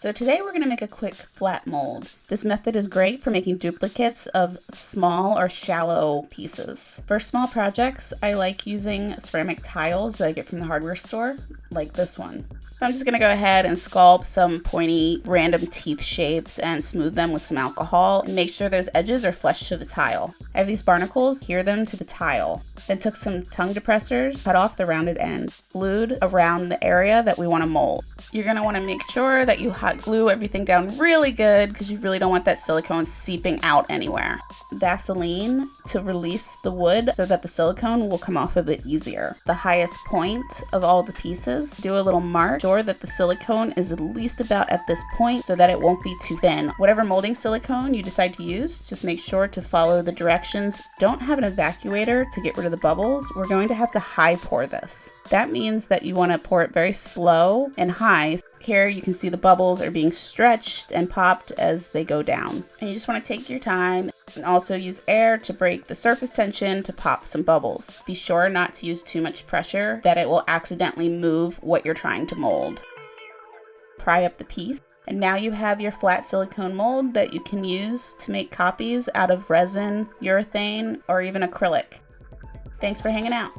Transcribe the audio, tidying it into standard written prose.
So today we're going to make a quick flat mold. This method is great for making duplicates of small or shallow pieces. For small projects, I like using ceramic tiles that I get from the hardware store, like this one. So I'm just going to go ahead and sculpt some pointy random teeth shapes and smooth them with some alcohol and make sure those edges are flush to the tile. I have these barnacles, adhere them to the tile. Then took some tongue depressors, cut off the rounded end, glued around the area that we want to mold. You're going to want to make sure that you hot glue everything down really good because you really don't want that silicone seeping out anywhere. Vaseline to release the wood so that the silicone will come off of it easier. The highest point of all the pieces, do a little mark, sure that the silicone is at least about at this point so that it won't be too thin. Whatever molding silicone you decide to use, just make sure to follow the directions. Don't have an evacuator to get rid of the bubbles. We're going to have to high pour this. That means that you want to pour it very slow and high. Here you can see the bubbles are being stretched and popped as they go down. And you just want to take your time and also use air to break the surface tension to pop some bubbles. Be sure not to use too much pressure that it will accidentally move what you're trying to mold. Pry up the piece. And now you have your flat silicone mold that you can use to make copies out of resin, urethane, or even acrylic. Thanks for hanging out.